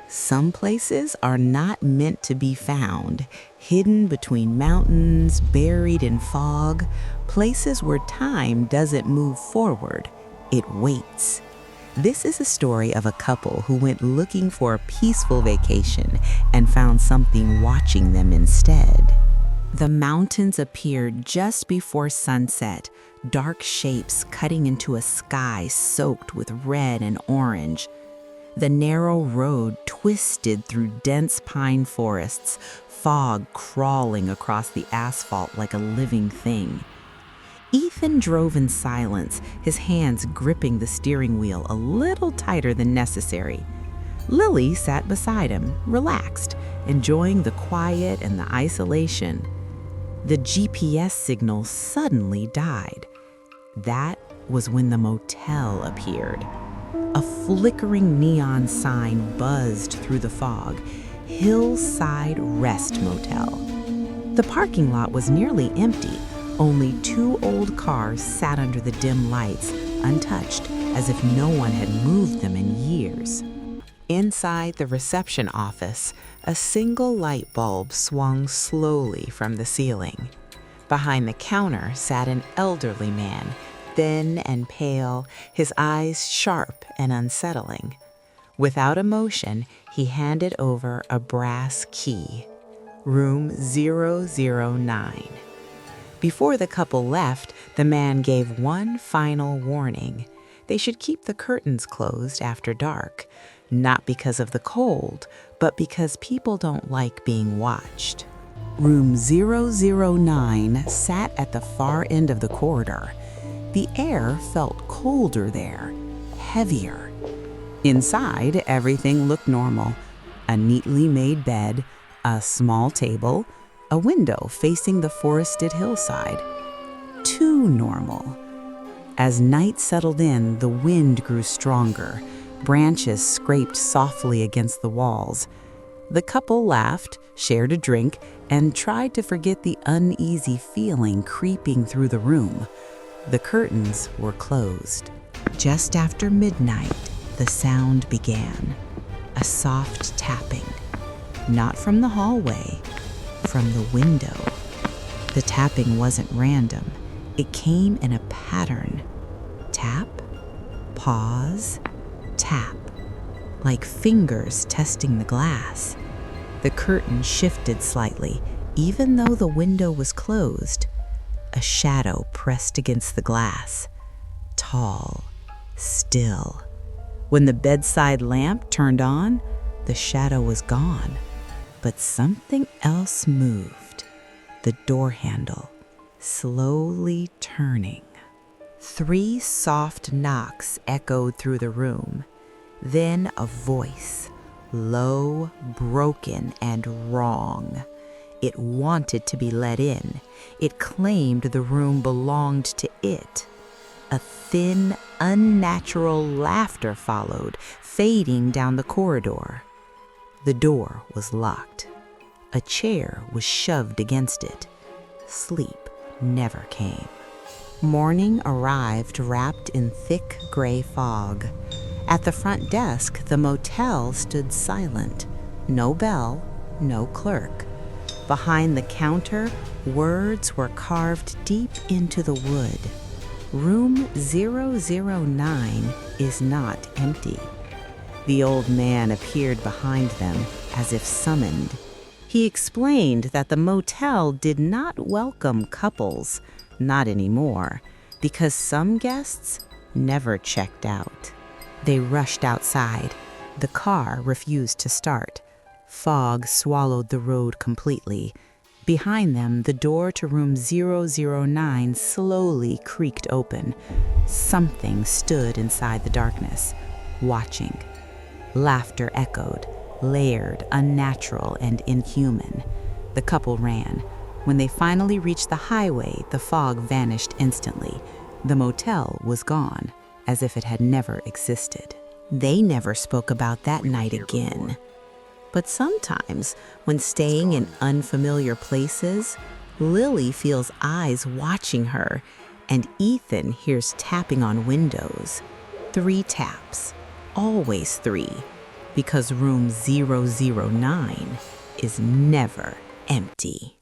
Some places are not meant to be found, hidden between mountains, buried in fog, places where time doesn't move forward, it waits. This is a story of a couple who went looking for a peaceful vacation and found something watching them instead. The mountains appeared just before sunset, dark shapes cutting into a sky soaked with red and orange. The narrow road twisted through dense pine forests, fog crawling across the asphalt like a living thing. Ethan drove in silence, his hands gripping the steering wheel a little tighter than necessary. Lily sat beside him, relaxed, enjoying the quiet and the isolation. The GPS signal suddenly died. That was when the motel appeared. A flickering neon sign buzzed through the fog, Hillside Rest Motel. The parking lot was nearly empty. Only 2 old cars sat under the dim lights, untouched, as if no one had moved them in years. Inside the reception office, a single light bulb swung slowly from the ceiling. Behind the counter sat an elderly man, thin and pale, his eyes sharp and unsettling. Without emotion, he handed over a brass key. Room 009. Before the couple left, the man gave one final warning. They should keep the curtains closed after dark, not because of the cold, but because people don't like being watched. Room 009 sat at the far end of the corridor. The air felt colder there, heavier. Inside, everything looked normal. A neatly made bed, a small table, a window facing the forested hillside. Too normal. As night settled in, the wind grew stronger. Branches scraped softly against the walls. The couple laughed, shared a drink, and tried to forget the uneasy feeling creeping through the room. The curtains were closed. Just after midnight, the sound began. A soft tapping. Not from the hallway, from the window. The tapping wasn't random. It came in a pattern. Tap, pause, tap, like fingers testing the glass. The curtain shifted slightly, even though the window was closed. A shadow pressed against the glass, tall, still. When the bedside lamp turned on, the shadow was gone. But something else moved. The door handle, slowly turning. 3 soft knocks echoed through the room. Then a voice, low, broken, and wrong. It wanted to be let in. It claimed the room belonged to it. A thin, unnatural laughter followed, fading down the corridor. The door was locked. A chair was shoved against it. Sleep never came. Morning arrived wrapped in thick gray fog. At the front desk, the motel stood silent. No bell, no clerk. Behind the counter, words were carved deep into the wood. Room 009 is not empty. The old man appeared behind them, as if summoned. He explained that the motel did not welcome couples, not anymore, because some guests never checked out. They rushed outside. The car refused to start. Fog swallowed the road completely. Behind them, the door to room 009 slowly creaked open. Something stood inside the darkness, watching. Laughter echoed, layered, unnatural, and inhuman. The couple ran. When they finally reached the highway, the fog vanished instantly. The motel was gone, as if it had never existed. They never spoke about that night again. But sometimes, when staying in unfamiliar places, Lily feels eyes watching her, and Ethan hears tapping on windows. 3 taps. Always 3. because room 009 is never empty.